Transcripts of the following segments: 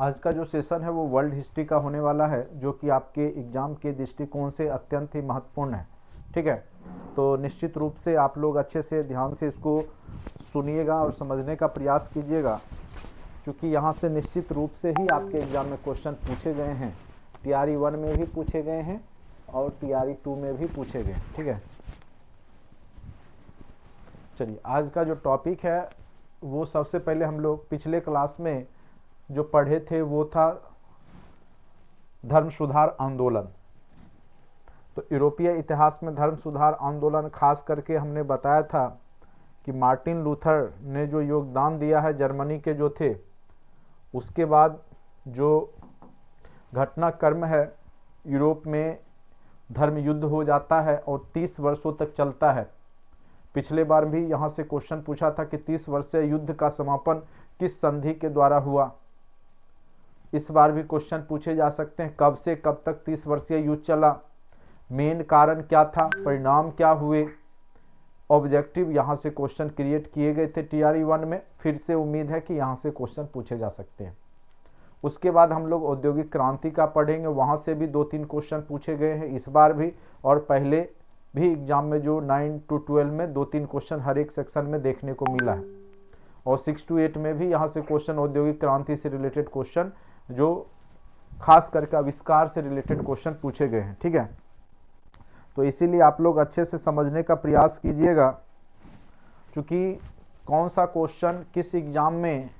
आज का जो सेशन है वो वर्ल्ड हिस्ट्री का होने वाला है, जो कि आपके एग्ज़ाम के दृष्टिकोण से अत्यंत ही महत्वपूर्ण है। ठीक है, तो निश्चित रूप से आप लोग अच्छे से ध्यान से इसको सुनिएगा और समझने का प्रयास कीजिएगा, क्योंकि यहाँ से निश्चित रूप से ही आपके एग्ज़ाम में क्वेश्चन पूछे गए हैं। टीआरई 1 में भी पूछे गए हैं और टीआरई 2 में भी पूछे गए। ठीक है, चलिए आज का जो टॉपिक है वो सबसे पहले हम लोग पिछले क्लास में जो पढ़े थे वो था धर्म सुधार आंदोलन। तो यूरोपीय इतिहास में धर्म सुधार आंदोलन खास करके हमने बताया था कि मार्टिन लूथर ने जो योगदान दिया है जर्मनी के जो थे, उसके बाद जो घटनाक्रम है यूरोप में धर्म युद्ध हो जाता है और 30 वर्षों तक चलता है। पिछले बार भी यहाँ से क्वेश्चन पूछा था कि 30 वर्षीय युद्ध का समापन किस संधि के द्वारा हुआ। इस बार भी क्वेश्चन पूछे जा सकते हैं, कब से कब तक 30 वर्षीय युद्ध चला, मेन कारण क्या था, परिणाम क्या हुए। ऑब्जेक्टिव यहाँ से क्वेश्चन क्रिएट किए गए थे टीआरई 1 में। फिर से उम्मीद है कि यहाँ से क्वेश्चन पूछे जा सकते हैं। उसके बाद हम लोग औद्योगिक क्रांति का पढ़ेंगे, वहाँ से भी 2-3 क्वेश्चन पूछे गए हैं इस बार भी, और पहले भी एग्जाम में जो 9 to 12 में 2-3 क्वेश्चन हर एक सेक्शन में देखने को मिला है। और 6 to 8 में भी यहाँ से क्वेश्चन औद्योगिक क्रांति से रिलेटेड क्वेश्चन, जो खास करके आविष्कार से रिलेटेड क्वेश्चन पूछे गए हैं। ठीक है, तो इसीलिए आप लोग अच्छे से समझने का प्रयास कीजिएगा, क्योंकि कौन सा क्वेश्चन किस एग्ज़ाम में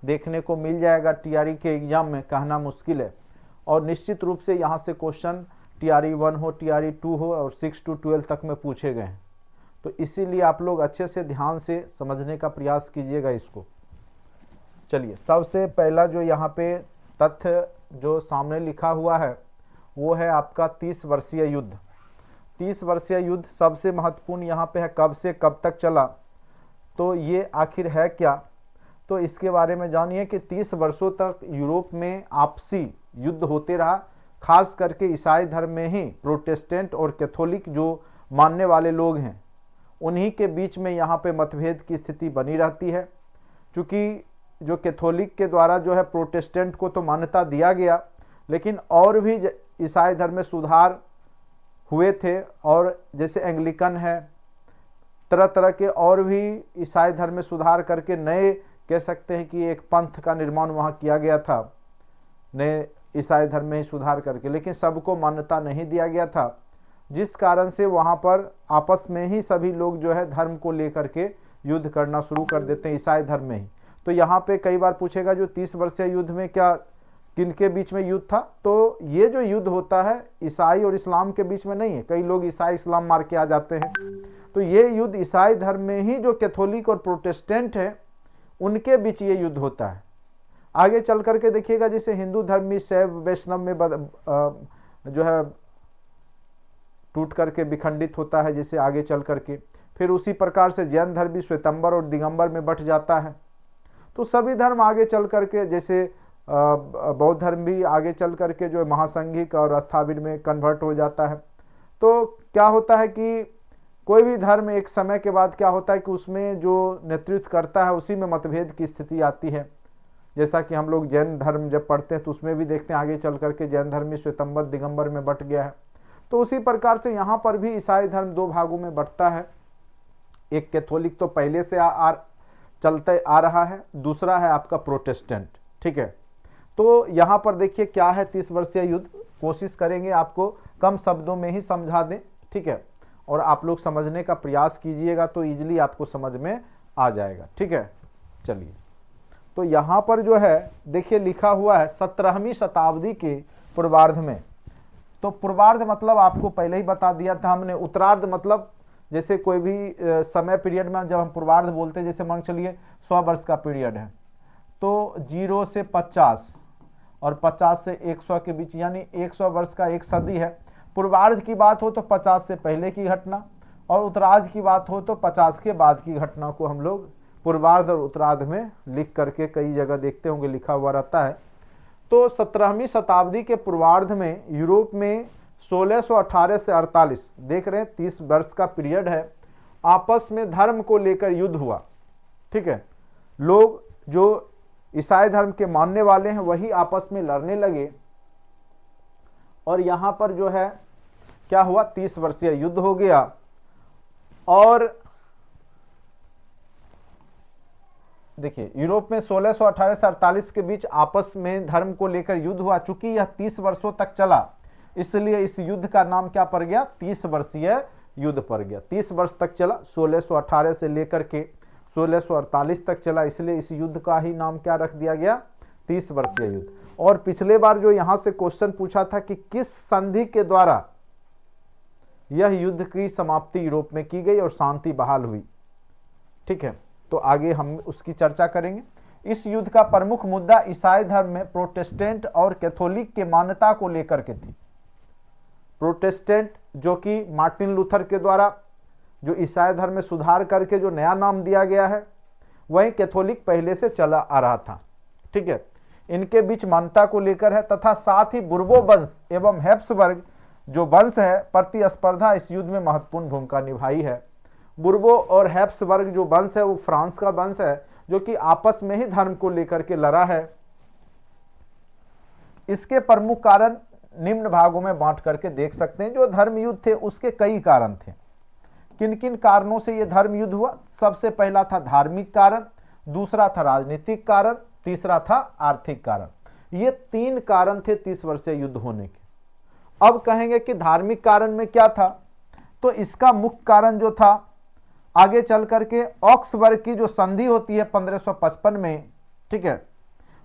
देखने को मिल जाएगा टीआरई के एग्ज़ाम में कहना मुश्किल है। और निश्चित रूप से यहाँ से क्वेश्चन टीआरई 1 हो, टीआरई 2 हो और 6 to 12 तक में पूछे गए हैं। तो इसीलिए आप लोग अच्छे से ध्यान से समझने का प्रयास कीजिएगा इसको। चलिए, सबसे पहला जो यहाँ पे तथ्य जो सामने लिखा हुआ है वो है आपका 30 वर्षीय युद्ध। 30 वर्षीय युद्ध सबसे महत्वपूर्ण यहाँ पे है, कब से कब तक चला, तो ये आखिर है क्या। तो इसके बारे में जानिए कि 30 वर्षों तक यूरोप में आपसी युद्ध होते रहा। खास करके ईसाई धर्म में ही प्रोटेस्टेंट और कैथोलिक जो मानने वाले लोग हैं उन्हीं के बीच में यहाँ पे मतभेद की स्थिति बनी रहती है। क्योंकि जो कैथोलिक के द्वारा जो है प्रोटेस्टेंट को तो मान्यता दिया गया, लेकिन और भी ईसाई धर्म में सुधार हुए थे, और जैसे एंग्लिकन है, तरह तरह के और भी ईसाई धर्म में सुधार करके नए कह सकते हैं कि एक पंथ का निर्माण वहाँ किया गया था, नए ईसाई धर्म में ही सुधार करके, लेकिन सबको मान्यता नहीं दिया गया था, जिस कारण से वहाँ पर आपस में ही सभी लोग जो है धर्म को लेकर के युद्ध करना शुरू कर देते हैं ईसाई धर्म में ही। तो यहाँ पे कई बार पूछेगा जो 30 वर्षीय युद्ध में क्या किन के बीच में युद्ध था, तो ये जो युद्ध होता है ईसाई और इस्लाम के बीच में नहीं है। कई लोग ईसाई इस्लाम मार के आ जाते हैं, तो ये युद्ध ईसाई धर्म में ही जो कैथोलिक और प्रोटेस्टेंट है उनके बीच ये युद्ध होता है। आगे चल करके देखिएगा, जैसे हिंदू धर्म में शैव वैष्णव में जो है टूट करके विखंडित होता है, जैसे आगे चल करके फिर उसी प्रकार से जैन धर्म भी श्वेतंबर और दिगंबर में बंट जाता है। तो सभी धर्म आगे चल करके, जैसे बौद्ध धर्म भी आगे चल करके जो महासंघिक और स्थाविर में कन्वर्ट हो जाता है। तो क्या होता है कि कोई भी धर्म एक समय के बाद क्या होता है कि उसमें जो नेतृत्व करता है उसी में मतभेद की स्थिति आती है। जैसा कि हम लोग जैन धर्म जब पढ़ते हैं तो उसमें भी देखते हैं आगे चल करके जैन धर्म भी श्वेतंबर दिगंबर में बंट गया है। तो उसी प्रकार से यहाँ पर भी ईसाई धर्म 2 भागों में बंटता है। एक कैथोलिक तो पहले से चलते आ रहा है, दूसरा है आपका प्रोटेस्टेंट। ठीक है, तो यहाँ पर देखिए क्या है 30 वर्षीय युद्ध, कोशिश करेंगे आपको कम शब्दों में ही समझा दें। ठीक है, और आप लोग समझने का प्रयास कीजिएगा तो इजीली आपको समझ में आ जाएगा। ठीक है, चलिए, तो यहाँ पर जो है देखिए लिखा हुआ है 17वीं शताब्दी के पूर्वार्ध में। तो पूर्वार्ध मतलब आपको पहले ही बता दिया था हमने। उत्तरार्ध मतलब जैसे कोई भी समय पीरियड में जब हम पूर्वार्ध बोलते हैं, जैसे मान चलिए 100 वर्ष का पीरियड है, तो 0 से 50 और 50 से 100 के बीच, यानी 100 वर्ष का एक सदी है। पूर्वार्ध की बात हो तो 50 से पहले की घटना, और उत्तरार्ध की बात हो तो 50 के बाद की घटना को हम लोग पूर्वार्ध और उत्तरार्ध में लिख करके कई जगह देखते होंगे लिखा हुआ रहता है। तो 17वीं शताब्दी के पूर्वार्ध में यूरोप में 1618 से 48 देख रहे हैं 30 वर्ष का पीरियड है, आपस में धर्म को लेकर युद्ध हुआ। ठीक है, लोग जो ईसाई धर्म के मानने वाले हैं वही आपस में लड़ने लगे, और यहां पर जो है क्या हुआ, 30 वर्षीय युद्ध हो गया। और देखिए यूरोप में 1618 से 48 के बीच आपस में धर्म को लेकर युद्ध हुआ। चूंकि यह 30 वर्षों तक चला, इसलिए इस युद्ध का नाम क्या पड़ गया, 30 वर्षीय युद्ध पड़ गया। 30 वर्ष तक चला, 1618 से लेकर के 1648 तक चला, इसलिए इस युद्ध का ही नाम क्या रख दिया गया, 30 वर्षीय युद्ध। और पिछले बार जो यहां से क्वेश्चन पूछा था कि किस संधि के द्वारा यह युद्ध की समाप्ति यूरोप में की गई और शांति बहाल हुई, ठीक है, तो आगे हम उसकी चर्चा करेंगे। इस युद्ध का प्रमुख मुद्दा ईसाई धर्म में प्रोटेस्टेंट और कैथोलिक के मान्यता को लेकर के थी। प्रोटेस्टेंट जो कि मार्टिन लूथर के द्वारा जो ईसाई धर्म में सुधार करके जो नया नाम दिया गया है, वहीं कैथोलिक पहले से चला आ रहा था, ठीक है, इनके बीच मान्यता को लेकर है। तथा साथ ही बुर्बो वंश एवं हैब्सबर्ग जो वंश है प्रतिस्पर्धा इस युद्ध में महत्वपूर्ण भूमिका निभाई है। बुर्बो और हैब्सबर्ग जो वंश है वो फ्रांस का वंश है, जो कि आपस में ही धर्म को लेकर के लड़ा है। इसके प्रमुख कारण निम्न भागों में बांट करके देख सकते हैं। जो धर्म युद्ध थे उसके कई कारण थे। किन किन कारणों से यह धर्म युद्ध हुआ? सबसे पहला था धार्मिक कारण, दूसरा था राजनीतिक कारण, तीसरा था आर्थिक कारण। ये 3 कारण थे 30 वर्षीय युद्ध होने के। अब कहेंगे कि धार्मिक कारण में क्या था, तो इसका मुख्य कारण जो था आगे चल करके ऑक्सबर्ग की जो संधि होती है 1555 में, ठीक है,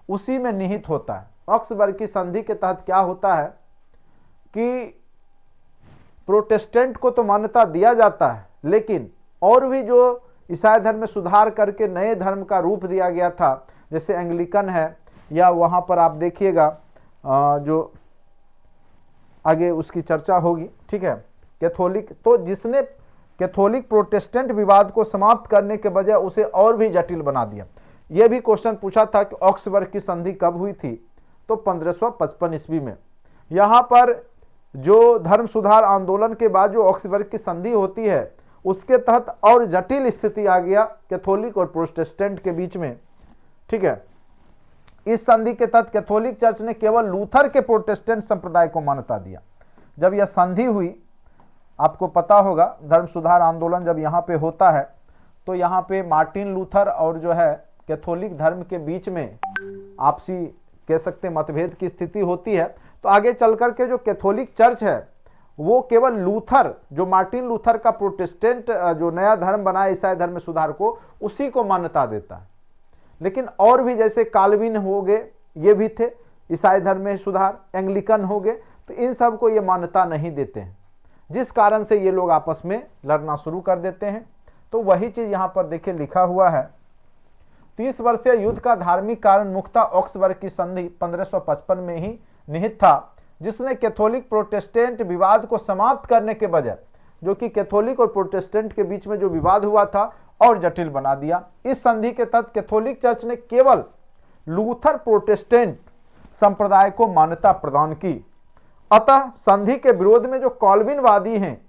उसी में निहित होता है। ऑक्सबर्ग की संधि के तहत क्या होता है कि प्रोटेस्टेंट को तो मान्यता दिया जाता है, लेकिन और भी जो ईसाई धर्म में सुधार करके नए धर्म का रूप दिया गया था, जैसे एंग्लिकन है, या वहां पर आप देखिएगा जो आगे उसकी चर्चा होगी, ठीक है, कैथोलिक, तो जिसने कैथोलिक प्रोटेस्टेंट विवाद को समाप्त करने के बजाय उसे और भी जटिल बना दिया। यह भी क्वेश्चन पूछा था कि ऑक्सबर्ग की संधि कब हुई थी, तो 1555 ईस्वी में। यहां पर जो धर्म सुधार आंदोलन के बाद जो ऑक्सबर्ग की संधि होती है उसके तहत और जटिल स्थिति आ गया कैथोलिक और प्रोटेस्टेंट के बीच में, ठीक है। इस संधि के तहत कैथोलिक चर्च ने केवल लूथर के प्रोटेस्टेंट संप्रदाय को मान्यता दिया। जब यह संधि हुई, आपको पता होगा धर्म सुधार आंदोलन जब यहाँ पे होता है तो यहाँ पे मार्टिन लूथर और जो है कैथोलिक धर्म के बीच में आपसी कह सकते मतभेद की स्थिति होती है। तो आगे चल करके जो कैथोलिक चर्च है वो केवल लूथर, जो मार्टिन लूथर का प्रोटेस्टेंट जो नया धर्म बनाया ईसाई धर्म में सुधार को, उसी को मान्यता देता है। लेकिन और भी जैसे काल्विन हो गए, ये भी थे ईसाई धर्म में सुधार, एंग्लिकन हो गए, तो इन सब को ये मान्यता नहीं देते हैं, जिस कारण से ये लोग आपस में लड़ना शुरू कर देते हैं। तो वही चीज यहां पर देखिए लिखा हुआ है। 30 वर्षीय युद्ध का धार्मिक कारण मुख्यतः ऑक्सबर्ग की संधि 1555 में ही निहित था, जिसने कैथोलिक प्रोटेस्टेंट विवाद को समाप्त करने के बजाय, जो कि कैथोलिक और प्रोटेस्टेंट के बीच में जो विवाद हुआ था, और जटिल बना दिया। इस संधि के तहत कैथोलिक चर्च ने केवल लूथर प्रोटेस्टेंट संप्रदाय को मान्यता प्रदान की। अतः संधि के विरोध में जो कॉल्विनवादी हैं,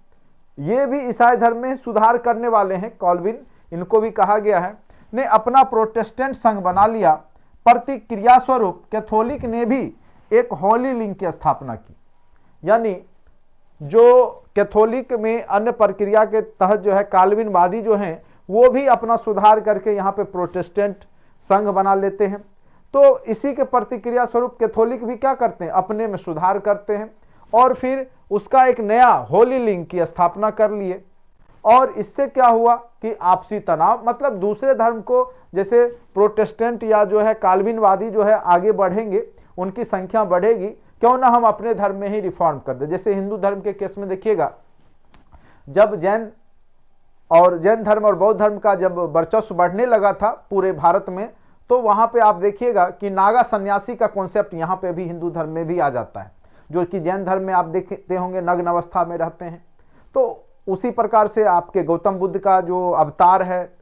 ये भी ईसाई धर्म में सुधार करने वाले हैं, कॉल्विन इनको भी कहा गया है, ने अपना प्रोटेस्टेंट संघ बना लिया। प्रतिक्रिया स्वरूप कैथोलिक ने भी एक होली लिंक की स्थापना की, यानी जो कैथोलिक में अन्य प्रक्रिया के तहत जो है काल्विनवादी जो हैं वो भी अपना सुधार करके यहाँ पे प्रोटेस्टेंट संघ बना लेते हैं। तो इसी के प्रतिक्रिया स्वरूप कैथोलिक भी क्या करते हैं, अपने में सुधार करते हैं और फिर उसका एक नया होली लिंक की स्थापना कर लिए। और इससे क्या हुआ कि आपसी तनाव, मतलब दूसरे धर्म को, जैसे प्रोटेस्टेंट या जो है काल्विनवादी जो है आगे बढ़ेंगे, उनकी संख्या बढ़ेगी, क्यों ना हम अपने धर्म में ही रिफॉर्म कर दे। जैसे हिंदू धर्म के केस में देखिएगा, जब जैन धर्म और बौद्ध धर्म का जब वर्चस्व बढ़ने लगा था पूरे भारत में, तो वहां पे आप देखिएगा कि नागा सन्यासी का कॉन्सेप्ट यहाँ पे भी हिंदू धर्म में भी आ जाता है, जो कि जैन धर्म में आप देखते होंगे नग्न अवस्था में रहते हैं। तो उसी प्रकार से आपके गौतम बुद्ध का जो अवतार है,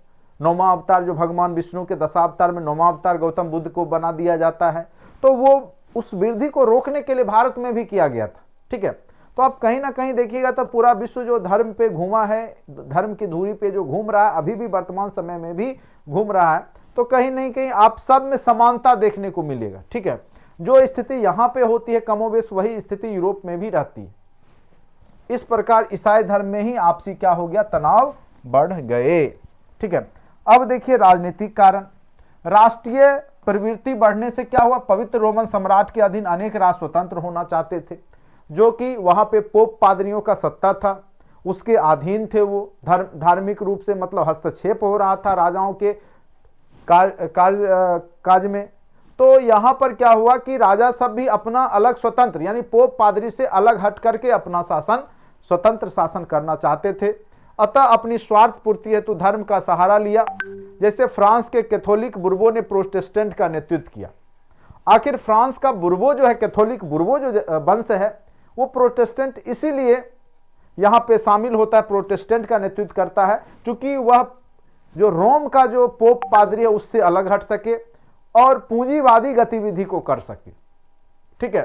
9वां अवतार, जो भगवान विष्णु के 10 अवतार में 9वां अवतार गौतम बुद्ध को बना दिया जाता है। तो वो उस वृद्धि को रोकने के लिए भारत में भी किया गया था, ठीक है। तो आप कहीं ना कहीं देखिएगा तो पूरा विश्व जो धर्म पे घूमा है, धर्म की धुरी पे जो घूम रहा है, अभी भी वर्तमान समय में भी घूम रहा है, तो कहीं नहीं कहीं आप सब में समानता देखने को मिलेगा। ठीक है, जो स्थिति यहां पे होती है कमोबेश वही स्थिति यूरोप में भी रहती है। इस प्रकार ईसाई धर्म में ही आपसी क्या हो गया, तनाव बढ़ गए। ठीक है, अब देखिए राजनीतिक कारण। राष्ट्रीय प्रवृत्ति बढ़ने से क्या हुआ, पवित्र रोमन सम्राट के अधीन अनेक राष्ट्र स्वतंत्र होना चाहते थे, जो कि वहां पे पोप पादरियों का सत्ता था, उसके अधीन थे वो। धार्मिक रूप से मतलब हस्तक्षेप हो रहा था राजाओं के कार्य में। तो यहां पर क्या हुआ कि राजा सब भी अपना अलग स्वतंत्र यानी पोप पादरी से अलग हट करके अपना शासन, स्वतंत्र शासन करना चाहते थे। अतः अपनी स्वार्थ पूर्ति हेतु धर्म का सहारा लिया। जैसे फ्रांस के कैथोलिक बुर्बो ने प्रोटेस्टेंट का नेतृत्व किया। आखिर फ्रांस का बुर्बो जो है, कैथोलिक बुर्बो जो वंश है, वो प्रोटेस्टेंट इसीलिए यहां पे शामिल होता है, प्रोटेस्टेंट का नेतृत्व करता है, क्योंकि वह जो रोम का जो पोप पादरी है उससे अलग हट सके और पूंजीवादी गतिविधि को कर सके। ठीक है,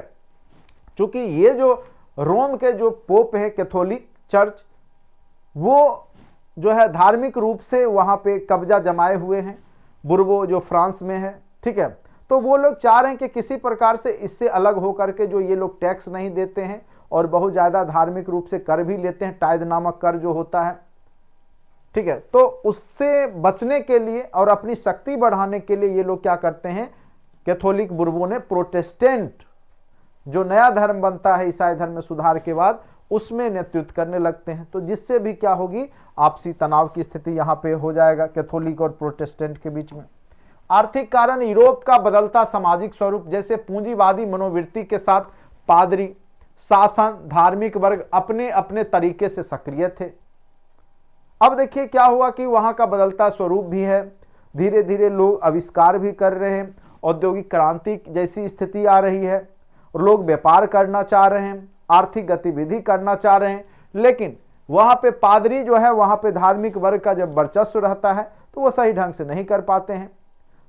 क्योंकि ये जो रोम के जो पोप है कैथोलिक चर्च, वो जो है धार्मिक रूप से वहां पे कब्जा जमाए हुए हैं, बुर्बो जो फ्रांस में है। ठीक है, तो वो लोग चाह रहे हैं कि किसी प्रकार से इससे अलग होकर के जो ये लोग टैक्स नहीं देते हैं और बहुत ज्यादा धार्मिक रूप से कर भी लेते हैं, टाइद नामक कर जो होता है। ठीक है, तो उससे बचने के लिए और अपनी शक्ति बढ़ाने के लिए ये लोग क्या करते हैं, कैथोलिक बुर्बो ने प्रोटेस्टेंट जो नया धर्म बनता है ईसाई धर्म में सुधार के बाद, उसमें नेतृत्व करने लगते हैं। तो जिससे भी क्या होगी, आपसी तनाव की स्थिति यहां पे हो जाएगा कैथोलिक और प्रोटेस्टेंट के बीच में। आर्थिक कारण, यूरोप का बदलता सामाजिक स्वरूप, जैसे पूंजीवादी मनोवृत्ति के साथ पादरी, शासन, धार्मिक वर्ग अपने अपने तरीके से सक्रिय थे। अब देखिए क्या हुआ कि वहां का बदलता स्वरूप भी है, धीरे धीरे लोग आविष्कार भी कर रहे हैं, औद्योगिक क्रांति जैसी स्थिति आ रही है, लोग व्यापार करना चाह रहे हैं, आर्थिक गतिविधि करना चाह रहे हैं, लेकिन वहां पे पादरी जो है, वहां पे धार्मिक वर्ग का जब वर्चस्व रहता है तो वो सही ढंग से नहीं कर पाते हैं।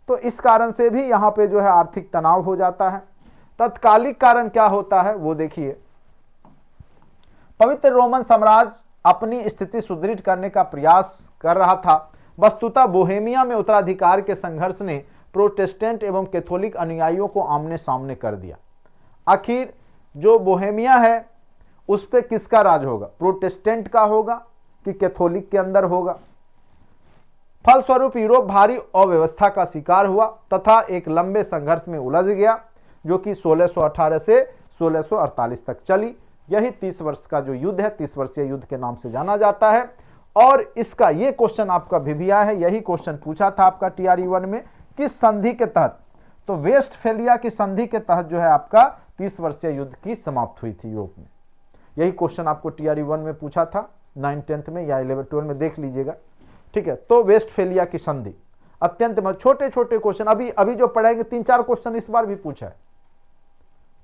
तो इस कारण से भी यहां पे जो है आर्थिक तनाव हो जाता है। तत्कालिक कारण क्या होता है वो देखिए, पवित्र रोमन साम्राज्य अपनी स्थिति सुदृढ़ करने का प्रयास कर रहा था। वस्तुतः बोहेमिया में उत्तराधिकार के संघर्ष ने प्रोटेस्टेंट एवं कैथोलिक अनुयायियों को आमने सामने कर दिया। आखिर जो बोहेमिया है उस पे किसका राज होगा, प्रोटेस्टेंट का होगा कि कैथोलिक के अंदर होगा। फलस्वरूप यूरोप भारी अव्यवस्था का शिकार हुआ तथा एक लंबे संघर्ष में उलझ गया, जो कि 1618 से 1648 तक चली। यही 30 वर्ष का जो युद्ध है, 30 वर्षीय युद्ध के नाम से जाना जाता है। और इसका ये क्वेश्चन आपका भिभिया है, यही क्वेश्चन पूछा था आपका TRE 1 में, किस संधि के तहत, तो वेस्टफेलिया की संधि के तहत जो है आपका 30 वर्षीय युद्ध की समाप्त हुई थी यूरोप में। यही क्वेश्चन आपको TRE 1 में पूछा था, 9th 10th में या 11th 12 में देख लीजिएगा। ठीक है, तो वेस्टफेलिया की संधि अत्यंत छोटे छोटे क्वेश्चन, अभी जो पढ़ेंगे 3-4 क्वेश्चन इस बार भी पूछा है।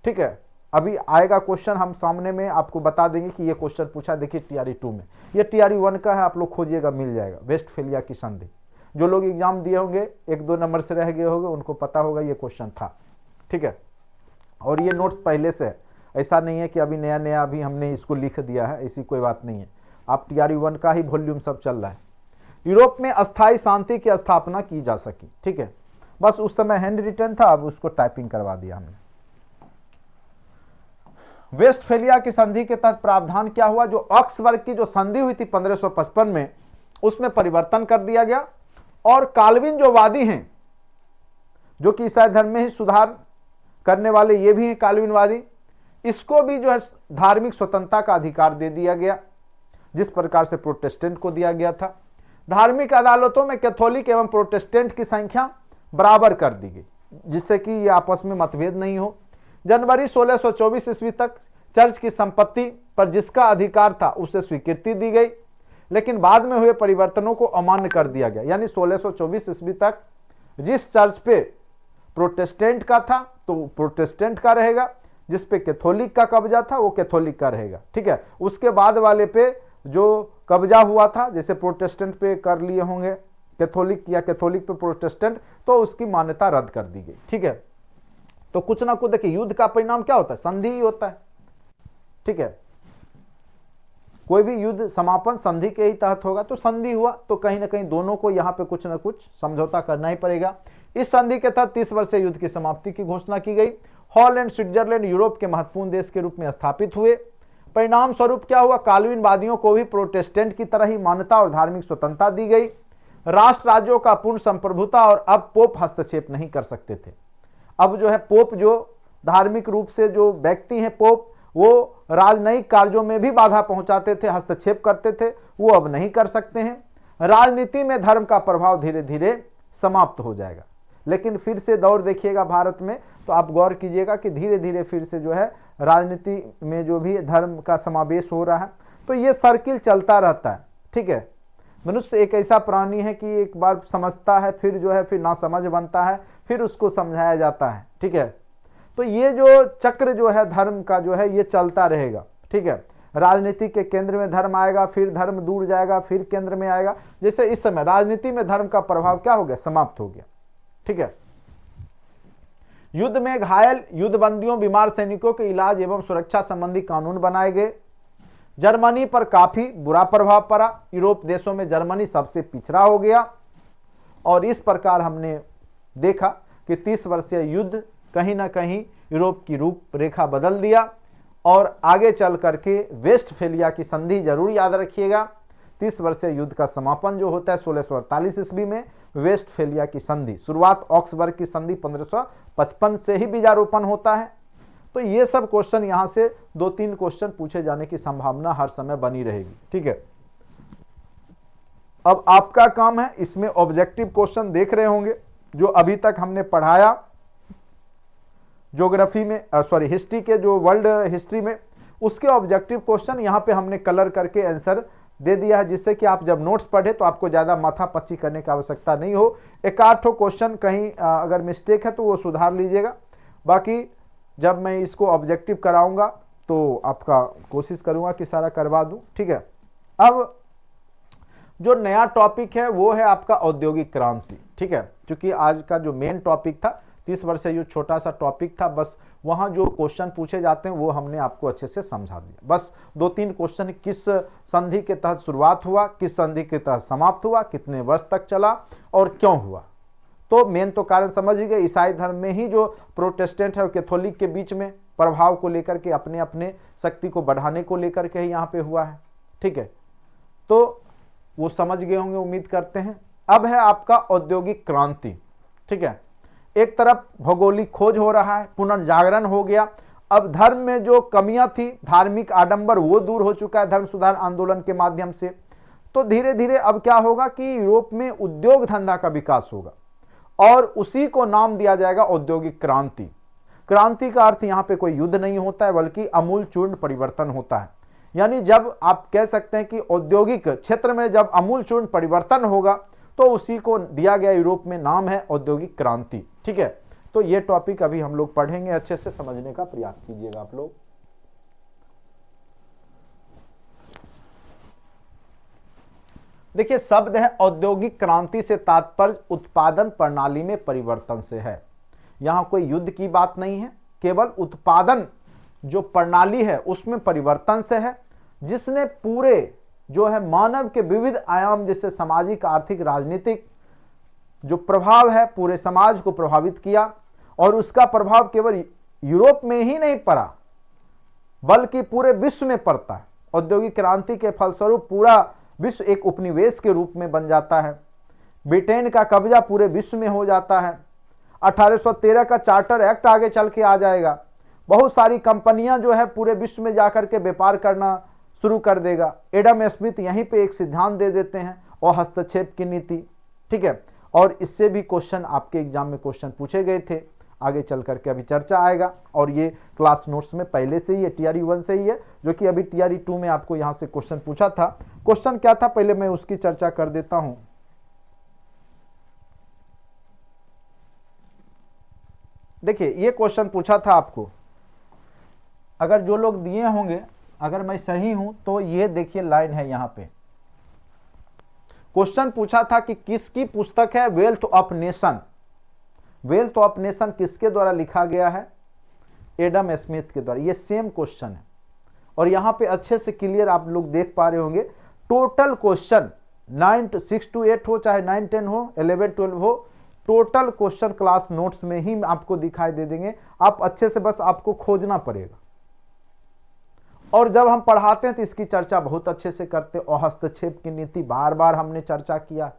ठीक है, अभी आएगा क्वेश्चन, हम सामने में आपको बता देंगे कि ये क्वेश्चन पूछा। देखिए TRE 2 में, ये TRE 1 का है, आप लोग खोजिएगा मिल जाएगा। वेस्टफेलिया की संधि, जो लोग एग्जाम दिए होंगे 1-2 नंबर से रह गए होंगे उनको पता होगा ये क्वेश्चन था। ठीक है, और ये नोट्स पहले से है, ऐसा नहीं है कि अभी नया नया अभी हमने इसको लिख दिया है, ऐसी कोई बात नहीं है। आप TRE 1 का ही वॉल्यूम सब चल रहा है। यूरोप में अस्थायी शांति की स्थापना की जा सकी। ठीक है, बस उस समय हैंड रिटन था, अब उसको टाइपिंग करवा दिया हमने। वेस्टफेलिया की संधि के तहत प्रावधान क्या हुआ, जो ऑक्सबर्ग की जो संधि हुई थी 1555 में, उसमें परिवर्तन कर दिया गया। और काल्विन जो वादी हैं, जो कि ईसाई धर्म में ही सुधार करने वाले ये भी हैं काल्विनवादी, इसको भी जो है धार्मिक स्वतंत्रता का अधिकार दे दिया गया, जिस प्रकार से प्रोटेस्टेंट को दिया गया था। धार्मिक अदालतों में कैथोलिक एवं प्रोटेस्टेंट की संख्या बराबर कर दी गई, जिससे कि ये आपस में मतभेद नहीं हो। जनवरी 1624 ईस्वी तक चर्च की संपत्ति पर जिसका अधिकार था उसे स्वीकृति दी गई, लेकिन बाद में हुए परिवर्तनों को अमान्य कर दिया गया। यानी 1624 ईस्वी तक जिस चर्च पे प्रोटेस्टेंट का था तो प्रोटेस्टेंट का रहेगा, जिस पे कैथोलिक का कब्जा था वो कैथोलिक का रहेगा। ठीक है, उसके बाद वाले पे जो कब्जा हुआ था, जैसे प्रोटेस्टेंट पे कर लिए होंगे कैथोलिक या कैथोलिक पे प्रोटेस्टेंट, तो उसकी मान्यता रद्द कर दी गई। ठीक है, तो कुछ ना कुछ देखिए, युद्ध का परिणाम क्या होता है, संधि ही होता है। ठीक है, कोई भी युद्ध समापन संधि के ही तहत होगा, तो संधि हुआ तो कहीं ना कहीं दोनों को यहाँ पे कुछ ना कुछ समझौता करना ही पड़ेगा। इस संधि के तहत 30 वर्षीय युद्ध की समाप्ति की घोषणा की गई। हॉलैंड स्विट्जरलैंड यूरोप के महत्वपूर्ण देश के रूप में स्थापित हुए। परिणाम स्वरूप क्या हुआ, काल्विनवादियों को भी प्रोटेस्टेंट की तरह ही मान्यता और धार्मिक स्वतंत्रता दी गई। राष्ट्र राज्यों का पूर्ण संप्रभुता, और अब पोप हस्तक्षेप नहीं कर सकते थे। अब जो है पोप, जो धार्मिक रूप से जो व्यक्ति हैं पोप, वो राजनयिक कार्यों में भी बाधा पहुंचाते थे, हस्तक्षेप करते थे, वो अब नहीं कर सकते हैं। राजनीति में धर्म का प्रभाव धीरे धीरे समाप्त हो जाएगा। लेकिन फिर से दौर देखिएगा भारत में, तो आप गौर कीजिएगा कि धीरे धीरे फिर से जो है राजनीति में जो भी धर्म का समावेश हो रहा है, तो ये सर्किल चलता रहता है। ठीक है, मनुष्य एक ऐसा प्राणी है कि एक बार समझता है, फिर जो है फिर ना समझ बनता है, फिर उसको समझाया जाता है। ठीक है, तो ये जो चक्र जो है धर्म का जो है ये चलता रहेगा। ठीक है, राजनीति के केंद्र में धर्म आएगा, फिर धर्म दूर जाएगा, फिर केंद्र में आएगा। जैसे इस समय राजनीति में धर्म का प्रभाव क्या हो गया, समाप्त हो गया। ठीक है, युद्ध में घायल युद्धबंदियों, बीमार सैनिकों के इलाज एवं सुरक्षा संबंधी कानून बनाए गए। जर्मनी पर काफी बुरा प्रभाव पड़ा। यूरोप देशों में जर्मनी सबसे पिछड़ा हो गया, और इस प्रकार हमने देखा कि 30 वर्षीय युद्ध कहीं ना कहीं यूरोप की रूपरेखा बदल दिया। और आगे चल करके वेस्टफेलिया की संधि जरूर याद रखिएगा। 30 वर्षीय युद्ध का समापन जो होता है 1648 ईस्वी में वेस्टफेलिया की संधि। शुरुआत ऑक्सबर्ग की संधि 1555 से ही बीजारोपण होता है। तो ये सब क्वेश्चन यहां से 2-3 क्वेश्चन पूछे जाने की संभावना हर समय बनी रहेगी। ठीक है, अब आपका काम है, इसमें ऑब्जेक्टिव क्वेश्चन देख रहे होंगे जो अभी तक हमने पढ़ाया ज्योग्राफी में, हिस्ट्री के जो वर्ल्ड हिस्ट्री में, उसके ऑब्जेक्टिव क्वेश्चन यहाँ पे हमने कलर करके आंसर दे दिया है, जिससे कि आप जब नोट्स पढ़े तो आपको ज्यादा माथा पच्ची करने की आवश्यकता नहीं हो। एक आध क्वेश्चन कहीं अगर मिस्टेक है तो वो सुधार लीजिएगा। बाकी जब मैं इसको ऑब्जेक्टिव कराऊंगा तो आपका कोशिश करूंगा कि सारा करवा दूं। ठीक है, अब जो नया टॉपिक है वो है आपका औद्योगिक क्रांति। ठीक है, क्योंकि आज का जो मेन टॉपिक था 30 वर्षीय युद्ध छोटा सा टॉपिक था, बस वहां जो क्वेश्चन पूछे जाते हैं वो हमने आपको अच्छे से समझा दिया। बस 2-3 क्वेश्चन, किस संधि के तहत शुरुआत हुआ, किस संधि के तहत समाप्त हुआ, कितने वर्ष तक चला और क्यों हुआ। तो मेन तो कारण समझ ही गए, ईसाई धर्म में ही जो प्रोटेस्टेंट है और कैथोलिक के बीच में प्रभाव को लेकर के, अपने अपने शक्ति को बढ़ाने को लेकर के ही यहाँ पे हुआ है। ठीक है, तो वो समझ गए होंगे उम्मीद करते हैं। अब है आपका औद्योगिक क्रांति। ठीक है, एक तरफ भौगोलिक खोज हो रहा है, पुनर्जागरण हो गया। अब धर्म में जो कमियां थी, धार्मिक आडंबर, वो दूर हो चुका है धर्म सुधार आंदोलन के माध्यम से। तो धीरे धीरे अब क्या होगा कि यूरोप में उद्योग धंधा का विकास होगा, और उसी को नाम दिया जाएगा औद्योगिक क्रांति। क्रांति का अर्थ यहाँ पे कोई युद्ध नहीं होता है, बल्कि आमूलचूर्ण परिवर्तन होता है। यानी जब आप कह सकते हैं कि औद्योगिक क्षेत्र में जब आमूलचूर्ण परिवर्तन होगा, तो उसी को दिया गया यूरोप में नाम है औद्योगिक क्रांति। ठीक है, तो ये टॉपिक अभी हम लोग पढ़ेंगे, अच्छे से समझने का प्रयास कीजिएगा आप लोग। देखिए, शब्द है औद्योगिक क्रांति से तात्पर्य उत्पादन प्रणाली में परिवर्तन से है। यहां कोई युद्ध की बात नहीं है, केवल उत्पादन जो प्रणाली है उसमें परिवर्तन से है, जिसने पूरे जो है मानव के विविध आयाम, जैसे सामाजिक, आर्थिक, राजनीतिक जो प्रभाव है पूरे समाज को प्रभावित किया। और उसका प्रभाव केवल यूरोप में ही नहीं पड़ा, बल्कि पूरे विश्व में पड़ता है। औद्योगिक क्रांति के फलस्वरूप पूरा विश्व एक उपनिवेश के रूप में बन जाता है। ब्रिटेन का कब्जा पूरे विश्व में हो जाता है। 1813 का चार्टर एक्ट आगे चल के आ जाएगा। बहुत सारी कंपनियां जो है पूरे विश्व में जाकर के व्यापार करना शुरू कर देगा। एडम स्मिथ यहीं पे एक सिद्धांत दे देते हैं, और हस्तक्षेप की नीति। ठीक है, और इससे भी क्वेश्चन आपके एग्जाम में क्वेश्चन पूछे गए थे, आगे चल करके अभी चर्चा आएगा। और ये क्लास नोट्स में पहले से ही है, टीआरई 1 से ही है, जो कि अभी टीआरई 2 में आपको यहां से क्वेश्चन पूछा था। क्वेश्चन क्या था पहले मैं उसकी चर्चा कर देता हूं। देखिए, ये क्वेश्चन पूछा था आपको, अगर जो लोग दिए होंगे, अगर मैं सही हूं तो ये देखिए लाइन है यहां पे। क्वेश्चन पूछा था कि किसकी पुस्तक है wealth of nation. Wealth of nation किसके द्वारा लिखा गया है? एडम स्मिथ के द्वारा। ये सेम क्वेश्चन है, और यहाँ पे अच्छे से क्लियर आप लोग देख पा रहे होंगे, टोटल क्वेश्चन 6 to 8 हो चाहे 9 10 हो 11 12 हो, टोटल क्वेश्चन क्लास नोट्स में ही आपको दिखाई दे देंगे। आप अच्छे से बस आपको खोजना पड़ेगा। और जब हम पढ़ाते हैं तो इसकी चर्चा बहुत अच्छे से करते हैं, और हस्तक्षेप की नीति बार बार हमने चर्चा किया,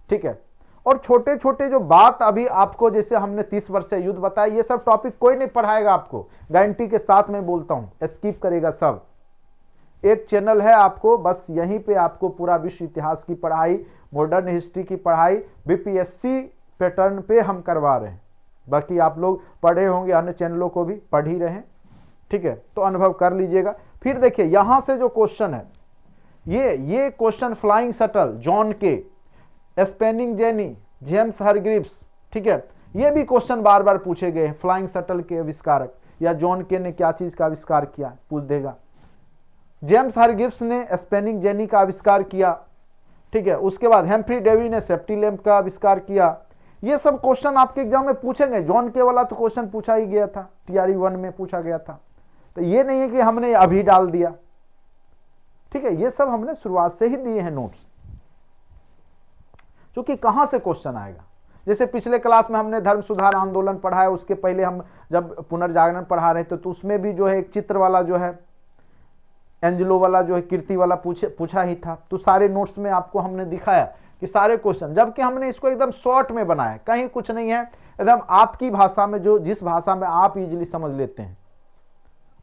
ठीक है। और छोटे छोटे जो बात अभी आपको, जैसे हमने 30 वर्ष से युद्ध बताया, ये सब टॉपिक कोई नहीं पढ़ाएगा आपको, गारंटी के साथ मैं बोलता हूं, स्किप करेगा सब। एक चैनल है आपको, बस यहीं पे आपको पूरा विश्व इतिहास की पढ़ाई, मॉडर्न हिस्ट्री की पढ़ाई बीपीएससी पैटर्न पे हम करवा रहे हैं। बाकी आप लोग पढ़े होंगे, अन्य चैनलों को भी पढ़ ही रहे हैं, ठीक है, तो अनुभव कर लीजिएगा। फिर देखिए यहां से जो क्वेश्चन है, ये क्वेश्चन फ्लाइंग शटल, जॉन के, स्पेनिंग जेनी, जेम्स हरग्रीव्स, ठीक है, ये भी क्वेश्चन बार बार पूछे गए हैं। फ्लाइंग शटल के आविष्कारक या जॉन के ने क्या चीज का आविष्कार किया, पूछ देगा। जेम्स हरग्रीव्स ने स्पेनिंग जेनी का आविष्कार किया, ठीक है। उसके बाद हेम्फ्री डेवी ने सेफ्टी लैंप का आविष्कार किया। ये सब क्वेश्चन आपके एग्जाम में पूछेंगे। जॉन के वाला तो क्वेश्चन पूछा ही गया था, टीआरई 1 में पूछा गया था, तो ये नहीं है कि हमने अभी डाल दिया, ठीक है। ये सब हमने शुरुआत से ही दिए हैं नोट्स, क्योंकि कहां से क्वेश्चन आएगा। जैसे पिछले क्लास में हमने धर्म सुधार आंदोलन पढ़ा है, उसके पहले हम जब पुनर्जागरण पढ़ा रहे थे तो उसमें भी जो है एक चित्र वाला जो है, एंजलो वाला जो है, कीर्ति वाला पूछा ही था। तो सारे नोट्स में आपको हमने दिखाया कि सारे क्वेश्चन, जबकि हमने इसको एकदम शॉर्ट में बनाया, कहीं कुछ नहीं है, एकदम आपकी भाषा में, जो जिस भाषा में आप इजीली समझ लेते हैं,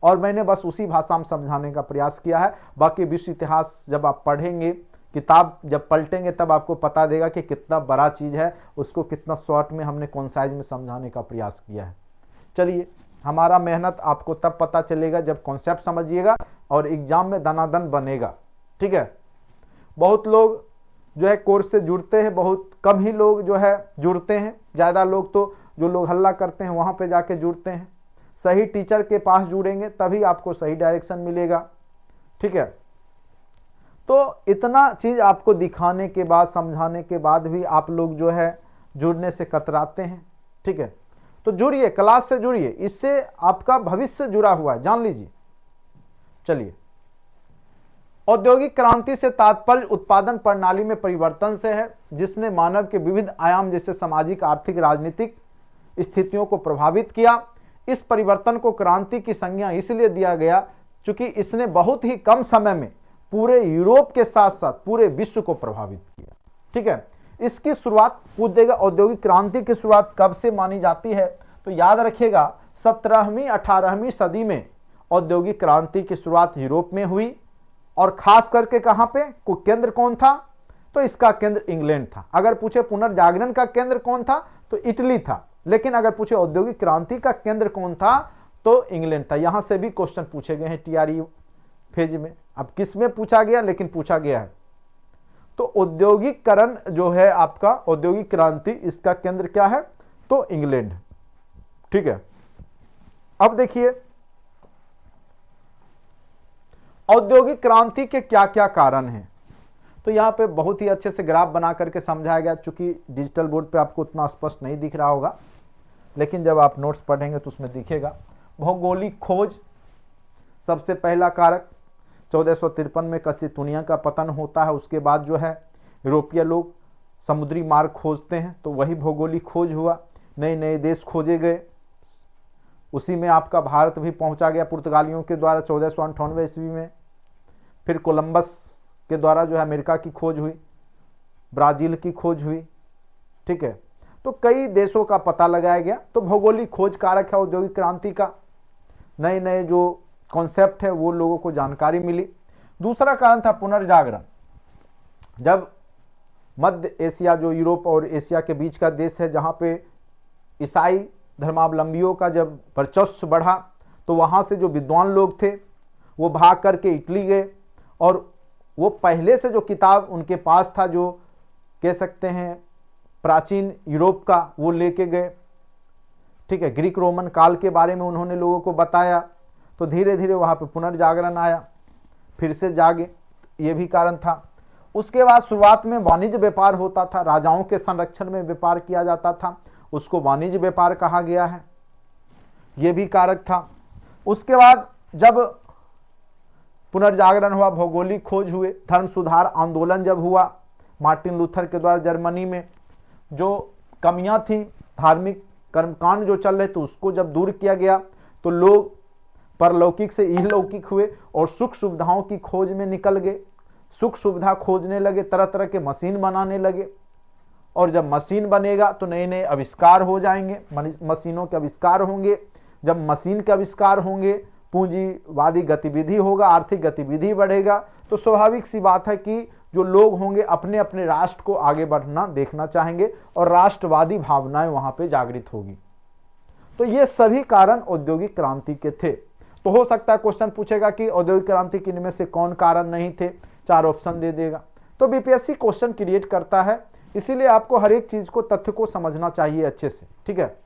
और मैंने बस उसी भाषा में समझाने का प्रयास किया है। बाकी विश्व इतिहास जब आप पढ़ेंगे, किताब जब पलटेंगे, तब आपको पता देगा कि कितना बड़ा चीज है, उसको कितना शॉर्ट में हमने कॉन्साइज में समझाने का प्रयास किया है। चलिए, हमारा मेहनत आपको तब पता चलेगा जब कॉन्सेप्ट समझिएगा और एग्जाम में दनादन बनेगा, ठीक है। बहुत लोग जो है कोर्स से जुड़ते हैं, बहुत कम ही लोग जो है जुड़ते हैं। ज्यादा लोग तो जो लोग हल्ला करते हैं वहां पे जाके जुड़ते हैं। सही टीचर के पास जुड़ेंगे तभी आपको सही डायरेक्शन मिलेगा, ठीक है। तो इतना चीज आपको दिखाने के बाद, समझाने के बाद भी आप लोग जो है जुड़ने से कतराते हैं, ठीक है। तो जुड़िए, क्लास से जुड़िए, इससे आपका भविष्य जुड़ा हुआ है, जान लीजिए। चलिए, औद्योगिक क्रांति से तात्पर्य उत्पादन प्रणाली में परिवर्तन से है, जिसने मानव के विविध आयाम जैसे सामाजिक, आर्थिक, राजनीतिक स्थितियों को प्रभावित किया। इस परिवर्तन को क्रांति की संज्ञा इसलिए दिया गया क्योंकि इसने बहुत ही कम समय में पूरे यूरोप के साथ साथ पूरे विश्व को प्रभावित किया, ठीक है। इसकी शुरुआत पूछ देगा, औद्योगिक क्रांति की शुरुआत कब से मानी जाती है, तो याद रखिएगा 17वीं 18वीं सदी में औद्योगिक क्रांति की शुरुआत यूरोप में हुई, और खास करके कहां पे, केंद्र कौन था, तो इसका केंद्र इंग्लैंड था। अगर पूछे पुनर्जागरण का केंद्र कौन था, तो इटली था। लेकिन अगर पूछे औद्योगिक क्रांति का केंद्र कौन था, तो इंग्लैंड था। यहां से भी क्वेश्चन पूछे गए हैं टीआरई फेज में। अब किस में पूछा गया, लेकिन पूछा गया है। तो औद्योगिकरण जो है आपका, औद्योगिक क्रांति, इसका केंद्र क्या है, तो इंग्लैंड, ठीक है। अब देखिए औद्योगिक क्रांति के क्या क्या कारण हैं। तो यहां पे बहुत ही अच्छे से ग्राफ बना करके समझाया गया, चूंकि डिजिटल बोर्ड पे आपको उतना स्पष्ट नहीं दिख रहा होगा, लेकिन जब आप नोट्स पढ़ेंगे तो उसमें दिखेगा। भौगोलिक खोज सबसे पहला कारक, 1453 में कस्तितुनिया का पतन होता है। उसके बाद जो है यूरोपीय लोग समुद्री मार्ग खोजते हैं, तो वही भौगोलिक खोज हुआ। नए नए देश खोजे गए, उसी में आपका भारत भी पहुंचा गया पुर्तगालियों के द्वारा 1498 ईस्वी में। फिर कोलंबस के द्वारा जो है अमेरिका की खोज हुई, ब्राजील की खोज हुई, ठीक है। तो कई देशों का पता लगाया गया। तो भौगोलिक खोज कारक है औद्योगिक क्रांति का। नए नए जो कॉन्सेप्ट है वो लोगों को जानकारी मिली। दूसरा कारण था पुनर्जागरण। जब मध्य एशिया, जो यूरोप और एशिया के बीच का देश है, जहां पे ईसाई धर्मावलंबियों का जब वर्चस्व बढ़ा, तो वहां से जो विद्वान लोग थे वो भाग करके इटली गए, और वो पहले से जो किताब उनके पास था, जो कह सकते हैं प्राचीन यूरोप का, वो लेके गए, ठीक है। ग्रीक रोमन काल के बारे में उन्होंने लोगों को बताया। तो धीरे धीरे वहां पे पुनर्जागरण आया, फिर से जागे, ये भी कारण था। उसके बाद शुरुआत में वाणिज्य व्यापार होता था, राजाओं के संरक्षण में व्यापार किया जाता था, उसको वाणिज्य व्यापार कहा गया है, ये भी कारक था। उसके बाद जब पुनर्जागरण हुआ, भौगोलिक खोज हुए, धर्म सुधार आंदोलन जब हुआ मार्टिन लूथर के द्वारा जर्मनी में, जो कमियां थी धार्मिक कर्मकांड जो चल रहे थे उसको जब दूर किया गया तो लोग परलौकिक से इहलौकिक हुए और सुख सुविधाओं की खोज में निकल गए, सुख सुविधा खोजने लगे, तरह तरह के मशीन बनाने लगे। और जब मशीन बनेगा तो नए नए आविष्कार हो जाएंगे, मशीनों के आविष्कार होंगे। जब मशीन के आविष्कार होंगे पूंजीवादी गतिविधि होगा, आर्थिक गतिविधि बढ़ेगा, तो स्वाभाविक सी बात है कि जो लोग होंगे अपने अपने राष्ट्र को आगे बढ़ना देखना चाहेंगे और राष्ट्रवादी भावनाएं वहां पे जागृत होगी। तो ये सभी कारण औद्योगिक क्रांति के थे। तो हो सकता है क्वेश्चन पूछेगा कि औद्योगिक क्रांति के इनमें से कौन कारण नहीं थे, 4 ऑप्शन दे देगा। तो बीपीएससी क्वेश्चन क्रिएट करता है, इसीलिए आपको हर एक चीज को, तथ्य को समझना चाहिए अच्छे से, ठीक है।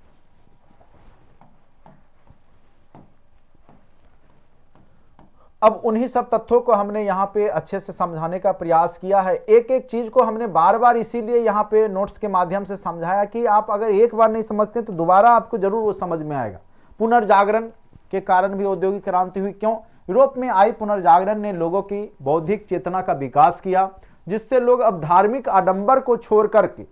अब उन्हीं सब तथ्यों को हमने यहाँ पे अच्छे से समझाने का प्रयास किया है। एक एक चीज को हमने बार बार इसीलिए यहाँ पे नोट्स के माध्यम से समझाया कि आप अगर एक बार नहीं समझते तो दोबारा आपको जरूर वो समझ में आएगा। पुनर्जागरण के कारण भी औद्योगिक क्रांति हुई। क्यों? यूरोप में आई पुनर्जागरण ने लोगों की बौद्धिक चेतना का विकास किया, जिससे लोग अब धार्मिक आडंबर को छोड़ करके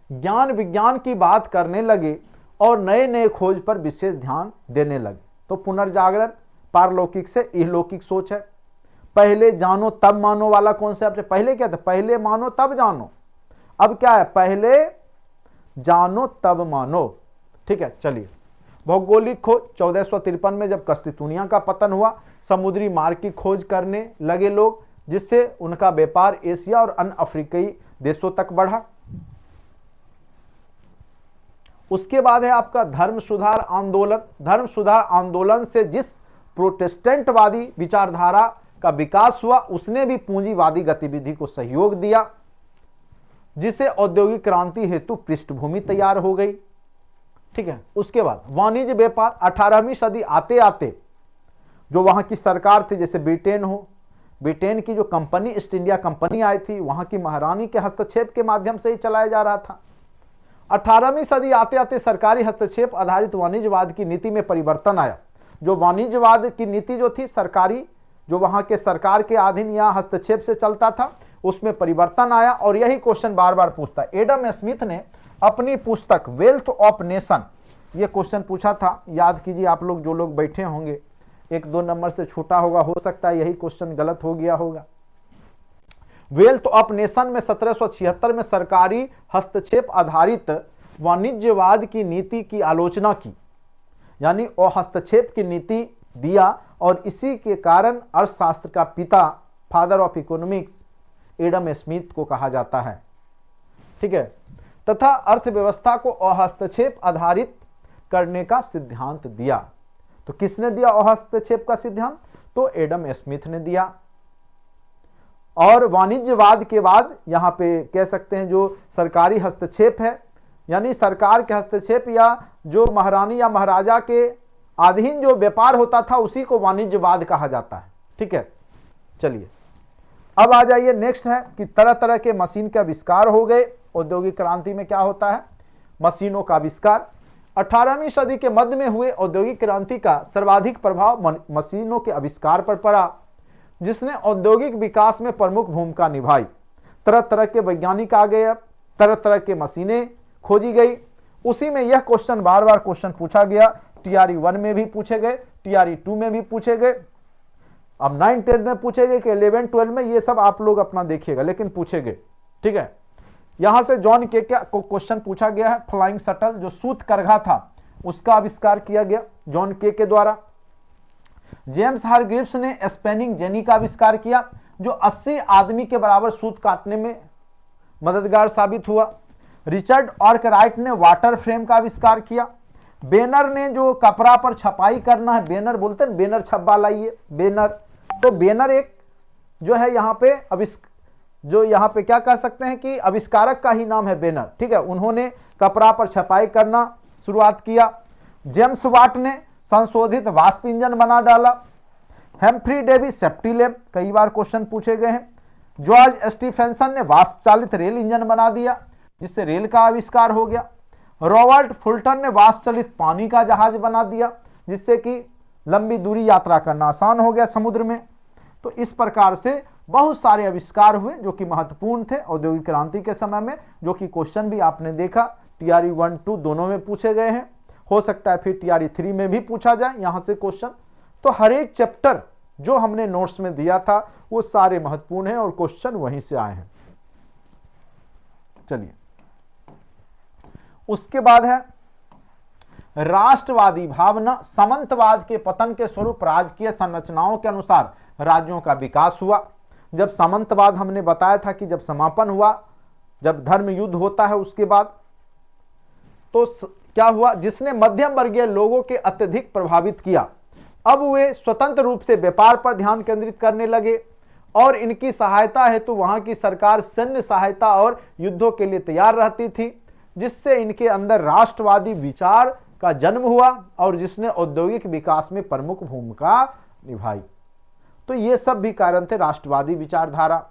ज्ञान विज्ञान की बात करने लगे और नए नए खोज पर विशेष ध्यान देने लगे। तो पुनर्जागरण पारलौकिक से इहलौकिक सोच है। पहले जानो तब मानो वाला कॉन्सेप्ट है। पहले क्या था? पहले मानो तब जानो। अब क्या है? पहले जानो तब मानो, ठीक है। चलिए, भौगोलिक खोज 1453 में जब कस्तितूनिया का पतन हुआ, समुद्री मार्ग की खोज करने लगे लोग, जिससे उनका व्यापार एशिया और अन्य अफ्रीकी देशों तक बढ़ा। उसके बाद है आपका धर्म सुधार आंदोलन। धर्म सुधार आंदोलन से जिस प्रोटेस्टेंटवादी विचारधारा का विकास हुआ, उसने भी पूंजीवादी गतिविधि को सहयोग दिया, जिसे औद्योगिक क्रांति हेतु पृष्ठभूमि तैयार हो गई, ठीक है। उसके बाद वाणिज्य व्यापार 18वीं सदी आते आते जो वहां की सरकार थी, जैसे ब्रिटेन हो, ब्रिटेन की जो कंपनी ईस्ट इंडिया कंपनी आई थी, वहां की महारानी के हस्तक्षेप के माध्यम से ही चलाया जा रहा था। 18वीं सदी आते आते सरकारी हस्तक्षेप आधारित वाणिज्यवाद की नीति में परिवर्तन आया। जो वाणिज्यवाद की नीति जो थी सरकारी, जो वहां के सरकार के अधीन या हस्तक्षेप से चलता था, उसमें परिवर्तन आया। और यही क्वेश्चन बार बार पूछता है। एडम स्मिथ ने अपनी पुस्तक वेल्थ ऑफ नेशन ये क्वेश्चन पूछा था, याद कीजिए आप लोग, जो लोग बैठे होंगे, 1-2 नंबर से छोटा होगा, हो सकता है यही क्वेश्चन गलत हो गया होगा। वेल्थ ऑफ नेशन में 1776 में सरकारी हस्तक्षेप आधारित वाणिज्यवाद की नीति की आलोचना की, यानी वो हस्तक्षेप की नीति दिया, और इसी के कारण अर्थशास्त्र का पिता, father of economics, Adam Smith को कहा जाता है, ठीक है। तथा अर्थव्यवस्था को अहस्तक्षेप आधारित करने का सिद्धांत दिया। तो किसने दिया अहस्तक्षेप का सिद्धांत? तो एडम स्मिथ ने दिया। और वाणिज्यवाद के बाद यहां पे कह सकते हैं जो सरकारी हस्तक्षेप है, यानी सरकार के हस्तक्षेप या जो महारानी या महाराजा के अधीन जो व्यापार होता था, उसी को वाणिज्यवाद कहा जाता है, ठीक है। चलिए अब आ जाइए, नेक्स्ट है कि तरह तरह के मशीन के आविष्कार हो गए। औद्योगिक क्रांति में क्या होता है? मशीनों का आविष्कार। 18वीं सदी के मध्य में हुए औद्योगिक क्रांति का सर्वाधिक प्रभाव मशीनों के आविष्कार पर पड़ा, जिसने औद्योगिक विकास में प्रमुख भूमिका निभाई। तरह तरह के वैज्ञानिक आ गए, तरह तरह के मशीनें खोजी गई। उसी में यह क्वेश्चन बार बार क्वेश्चन पूछा गया। टीआरई 1 में भी पूछे गए, टीआरई 2 में भी पूछे गए, अब 9-10 में पूछे गए कि 11-12 में, ये सब आप लोग अपना देखिएगा, लेकिन पूछे गए, ठीक है। यहां से जॉन के को क्वेश्चन पूछा गया है। फ्लाइंग शटल जो सूत करघा था, उसका आविष्कार किया गया जॉन के द्वारा। जेम्स हारग्रीव्स ने स्पेनिंग जेनी का आविष्कार किया, जो 80 आदमी के बराबर सूत काटने में मददगार साबित हुआ। रिचर्ड आर्कराइट ने वाटर फ्रेम का आविष्कार किया। बेनर ने जो कपड़ा पर छपाई करना है, बेनर बोलते हैं, बेनर छपा लाइए, बेनर। तो बेनर एक जो है यहाँ पे जो यहाँ पे क्या कह सकते हैं कि आविष्कारक का ही नाम है बेनर, ठीक है। उन्होंने कपड़ा पर छपाई करना शुरुआत किया। जेम्स वाट ने संशोधित वाष्प इंजन बना डाला। हेम्फ्री डेवी सेफ्टी लैम्प, कई बार क्वेश्चन पूछे गए हैं। जॉर्ज स्टीफेंसन ने वाष्प चालित रेल इंजन बना दिया, जिससे रेल का आविष्कार हो गया। रॉबर्ट फुल्टन ने वाष्प चालित पानी का जहाज बना दिया, जिससे कि लंबी दूरी यात्रा करना आसान हो गया समुद्र में। तो इस प्रकार से बहुत सारे आविष्कार हुए जो कि महत्वपूर्ण थे औद्योगिक क्रांति के समय में, जो कि क्वेश्चन भी आपने देखा टीआरई 1, 2 दोनों में पूछे गए हैं। हो सकता है फिर टीआरई 3 में भी पूछा जाए यहां से क्वेश्चन। तो हर एक चैप्टर जो हमने नोट्स में दिया था वो सारे महत्वपूर्ण हैं और क्वेश्चन वहीं से आए हैं। चलिए, उसके बाद है राष्ट्रवादी भावना। सामंतवाद के पतन के स्वरूप राजकीय संरचनाओं के अनुसार राज्यों का विकास हुआ। जब सामंतवाद हमने बताया था कि जब समापन हुआ, जब धर्म युद्ध होता है उसके बाद, तो क्या हुआ, जिसने मध्यम वर्गीय लोगों के अत्यधिक प्रभावित किया। अब वे स्वतंत्र रूप से व्यापार पर ध्यान केंद्रित करने लगे और इनकी सहायता हेतु तो वहां की सरकार सैन्य सहायता और युद्धों के लिए तैयार रहती थी, जिससे इनके अंदर राष्ट्रवादी विचार का जन्म हुआ और जिसने औद्योगिक विकास में प्रमुख भूमिका निभाई। तो ये सब भी कारण थे राष्ट्रवादी विचारधारा।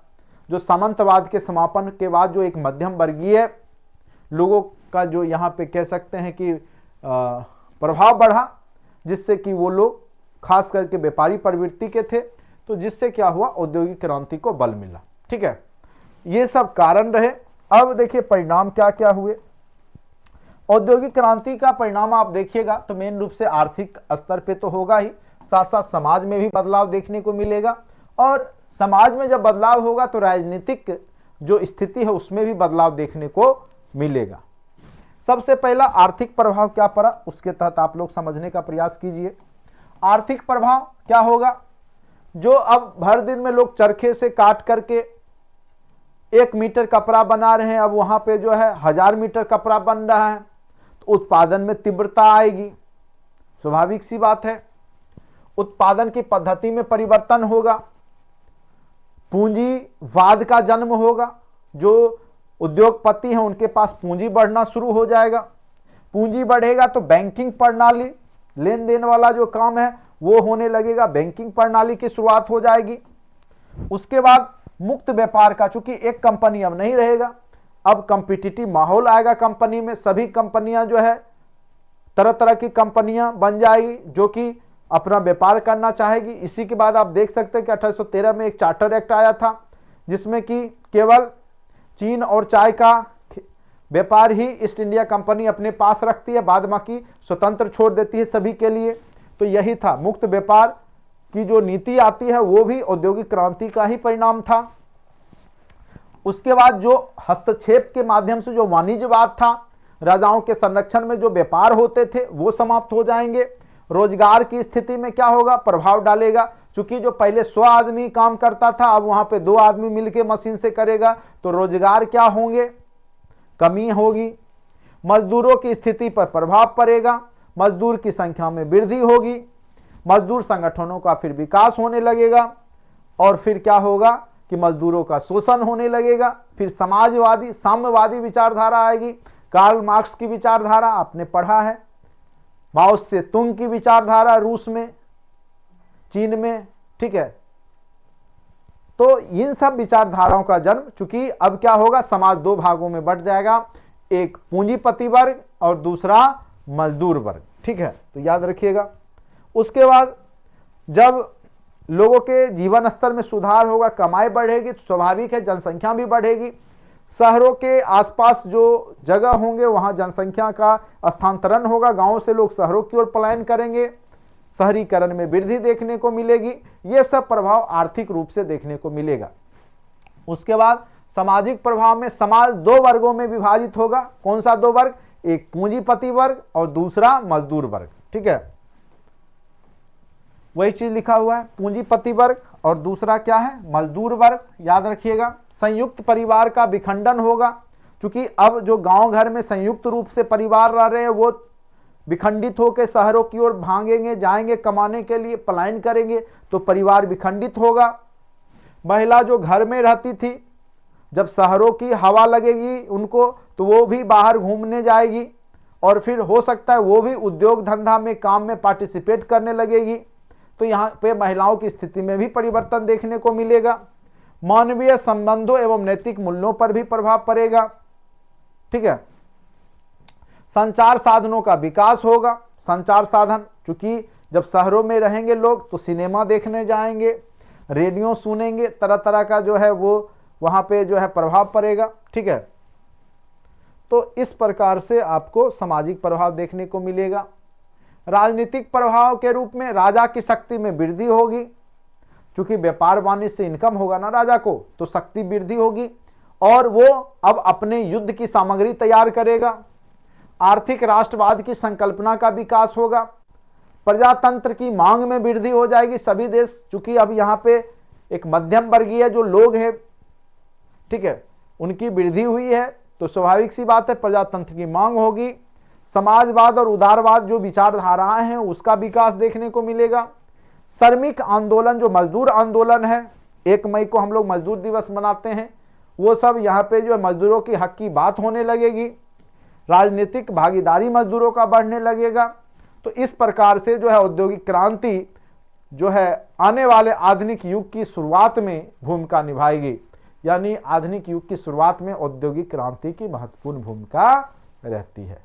जो सामंतवाद के समापन के बाद जो एक मध्यम वर्गीय लोगों का जो यहाँ पे कह सकते हैं कि प्रभाव बढ़ा, जिससे कि वो लोग खास करके व्यापारी प्रवृत्ति के थे, तो जिससे क्या हुआ, औद्योगिक क्रांति को बल मिला। ठीक है, ये सब कारण रहे। अब देखिए परिणाम क्या क्या हुए। औद्योगिक क्रांति का परिणाम आप देखिएगा तो मेन रूप से आर्थिक स्तर पे तो होगा ही, साथ साथ समाज में भी बदलाव देखने को मिलेगा, और समाज में जब बदलाव होगा तो राजनीतिक जो स्थिति है उसमें भी बदलाव देखने को मिलेगा। सबसे पहला आर्थिक प्रभाव क्या पड़ा, उसके तहत आप लोग समझने का प्रयास कीजिए। आर्थिक प्रभाव क्या होगा, जो अब भर दिन में लोग चरखे से काट करके 1 मीटर कपड़ा बना रहे हैं, अब वहां पे जो है 1000 मीटर कपड़ा बन रहा है, तो उत्पादन में तीव्रता आएगी, स्वाभाविक सी बात है। उत्पादन की पद्धति में परिवर्तन होगा, पूंजीवाद का जन्म होगा। जो उद्योगपति हैं उनके पास पूंजी बढ़ना शुरू हो जाएगा। पूंजी बढ़ेगा तो बैंकिंग प्रणाली, लेन देन वाला जो काम है वो होने लगेगा, बैंकिंग प्रणाली की शुरुआत हो जाएगी। उसके बाद मुक्त व्यापार का, चूंकि एक कंपनी अब नहीं रहेगा, अब कॉम्पिटिटिव माहौल आएगा कंपनी में, सभी कंपनियां जो है तरह तरह की कंपनियां बन जाएगी जो कि अपना व्यापार करना चाहेगी। इसी के बाद आप देख सकते हैं कि 1813 में एक चार्टर एक्ट आया था, जिसमें कि केवल चीन और चाय का व्यापार ही ईस्ट इंडिया कंपनी अपने पास रखती है, बाद बाकी स्वतंत्र छोड़ देती है सभी के लिए। तो यही था, मुक्त व्यापार की जो नीति आती है वो भी औद्योगिक क्रांति का ही परिणाम था। उसके बाद जो हस्तक्षेप के माध्यम से जो वाणिज्यवाद था, राजाओं के संरक्षण में जो व्यापार होते थे वो समाप्त हो जाएंगे। रोजगार की स्थिति में क्या होगा, प्रभाव डालेगा, क्योंकि जो पहले 100 आदमी काम करता था अब वहां पे 2 आदमी मिलके मशीन से करेगा, तो रोजगार क्या होंगे, कमी होगी। मजदूरों की स्थिति पर प्रभाव पड़ेगा, मजदूर की संख्या में वृद्धि होगी, मजदूर संगठनों का फिर विकास होने लगेगा, और फिर क्या होगा कि मजदूरों का शोषण होने लगेगा। फिर समाजवादी साम्यवादी विचारधारा आएगी, कार्ल मार्क्स की विचारधारा आपने पढ़ा है, माओ से तुंग की विचारधारा रूस में, चीन में। ठीक है, तो इन सब विचारधाराओं का जन्म, चूंकि अब क्या होगा, समाज 2 भागों में बंट जाएगा, एक पूंजीपति वर्ग और दूसरा मजदूर वर्ग। ठीक है, तो याद रखिएगा। उसके बाद जब लोगों के जीवन स्तर में सुधार होगा, कमाई बढ़ेगी, तो स्वाभाविक है जनसंख्या भी बढ़ेगी। शहरों के आसपास जो जगह होंगे वहां जनसंख्या का स्थानांतरण होगा, गांवों से लोग शहरों की ओर पलायन करेंगे, शहरीकरण में वृद्धि देखने को मिलेगी। ये सब प्रभाव आर्थिक रूप से देखने को मिलेगा। उसके बाद सामाजिक प्रभाव में समाज 2 वर्गों में विभाजित होगा। कौन सा 2 वर्ग, एक पूंजीपति वर्ग और दूसरा मजदूर वर्ग। ठीक है, वही चीज लिखा हुआ है, पूंजीपति वर्ग और दूसरा क्या है, मजदूर वर्ग। याद रखिएगा। संयुक्त परिवार का विखंडन होगा, क्योंकि अब जो गांव घर में संयुक्त रूप से परिवार रह रहे हैं वो विखंडित होकर शहरों की ओर भागेंगे, जाएंगे कमाने के लिए, पलायन करेंगे, तो परिवार विखंडित होगा। महिला जो घर में रहती थी, जब शहरों की हवा लगेगी उनको, तो वो भी बाहर घूमने जाएगी, और फिर हो सकता है वो भी उद्योग धंधा में काम में पार्टिसिपेट करने लगेगी। तो यहाँ पे महिलाओं की स्थिति में भी परिवर्तन देखने को मिलेगा। मानवीय संबंधों एवं नैतिक मूल्यों पर भी प्रभाव पड़ेगा। ठीक है, संचार साधनों का विकास होगा। संचार साधन, चूंकि जब शहरों में रहेंगे लोग तो सिनेमा देखने जाएंगे, रेडियो सुनेंगे, तरह तरह का जो है वो वहां पे जो है प्रभाव पड़ेगा। ठीक है, तो इस प्रकार से आपको सामाजिक प्रभाव देखने को मिलेगा। राजनीतिक प्रभाव के रूप में राजा की शक्ति में वृद्धि होगी, क्योंकि व्यापार वाणिज्य से इनकम होगा ना राजा को, तो शक्ति वृद्धि होगी और वो अब अपने युद्ध की सामग्री तैयार करेगा। आर्थिक राष्ट्रवाद की संकल्पना का विकास होगा। प्रजातंत्र की मांग में वृद्धि हो जाएगी। सभी देश, चूंकि अब यहां पे एक मध्यम वर्गीय जो लोग हैं, ठीक है, उनकी वृद्धि हुई है, तो स्वाभाविक सी बात है प्रजातंत्र की मांग होगी। समाजवाद और उदारवाद जो विचारधाराएं हैं उसका विकास देखने को मिलेगा। श्रमिक आंदोलन जो मजदूर आंदोलन है, 1 मई को हम लोग मजदूर दिवस मनाते हैं, वो सब यहाँ पे जो है मजदूरों की हक की बात होने लगेगी। राजनीतिक भागीदारी मजदूरों का बढ़ने लगेगा। तो इस प्रकार से जो है औद्योगिक क्रांति जो है आने वाले आधुनिक युग की शुरुआत में भूमिका निभाएगी। यानी आधुनिक युग की शुरुआत में औद्योगिक क्रांति की महत्वपूर्ण भूमिका रहती है।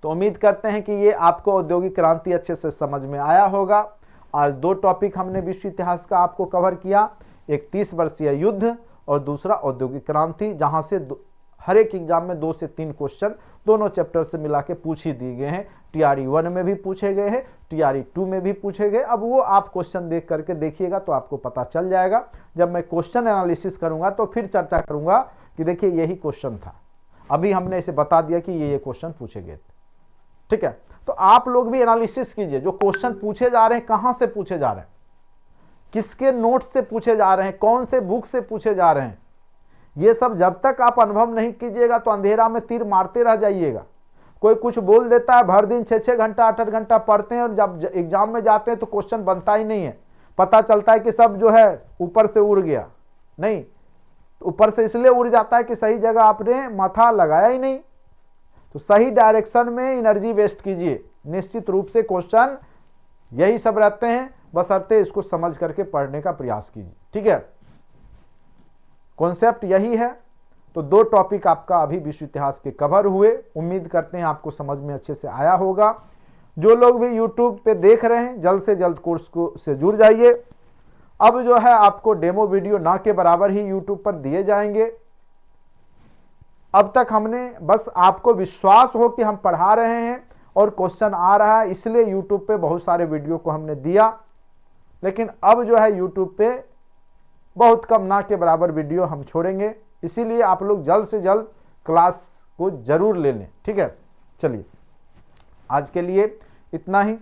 तो उम्मीद करते हैं कि ये आपको औद्योगिक क्रांति अच्छे से समझ में आया होगा। आज 2 टॉपिक हमने विश्व इतिहास का आपको कवर किया, एक 30 वर्षीय युद्ध और दूसरा औद्योगिक क्रांति, जहां से हर एक एग्जाम में 2 से 3 क्वेश्चन दोनों चैप्टर से मिला के पूछ ही दिए गए हैं। टीआरई 1 में भी पूछे गए हैं, टीआरई 2 में भी पूछे गए। अब वो आप क्वेश्चन देख करके देखिएगा तो आपको पता चल जाएगा। जब मैं क्वेश्चन एनालिसिस करूंगा तो फिर चर्चा करूंगा कि देखिए यही क्वेश्चन था, अभी हमने इसे बता दिया कि ये क्वेश्चन पूछे गए थे। ठीक है, तो आप लोग भी एनालिसिस कीजिए, जो क्वेश्चन पूछे जा रहे हैं कहां से पूछे जा रहे हैं, किसके नोट से पूछे जा रहे हैं, कौन से बुक से पूछे जा रहे हैं। ये सब जब तक आप अनुभव नहीं कीजिएगा तो अंधेरा में तीर मारते रह जाइएगा। कोई कुछ बोल देता है, भर दिन 6-6 घंटा 8-8 घंटा पढ़ते हैं और जब एग्जाम में जाते हैं तो क्वेश्चन बनता ही नहीं है। पता चलता है कि सब जो है ऊपर से उड़ गया। नहीं, ऊपर से इसलिए उड़ जाता है कि सही जगह आपने माथा लगाया ही नहीं। तो सही डायरेक्शन में एनर्जी वेस्ट कीजिए। निश्चित रूप से क्वेश्चन यही सब रहते हैं, बशर्ते इसको समझ करके पढ़ने का प्रयास कीजिए। ठीक है, कॉन्सेप्ट यही है। तो 2 टॉपिक आपका अभी विश्व इतिहास के कवर हुए। उम्मीद करते हैं आपको समझ में अच्छे से आया होगा। जो लोग भी YouTube पे देख रहे हैं जल्द से जल्द कोर्स को से जुड़ जाइए। अब जो है आपको डेमो वीडियो ना के बराबर ही YouTube पर दिए जाएंगे। अब तक हमने बस आपको विश्वास हो कि हम पढ़ा रहे हैं और क्वेश्चन आ रहा है, इसलिए YouTube पे बहुत सारे वीडियो को हमने दिया। लेकिन अब जो है YouTube पे बहुत कम ना के बराबर वीडियो हम छोड़ेंगे, इसीलिए आप लोग जल्द से जल्द क्लास को जरूर ले लें। ठीक है, चलिए आज के लिए इतना ही।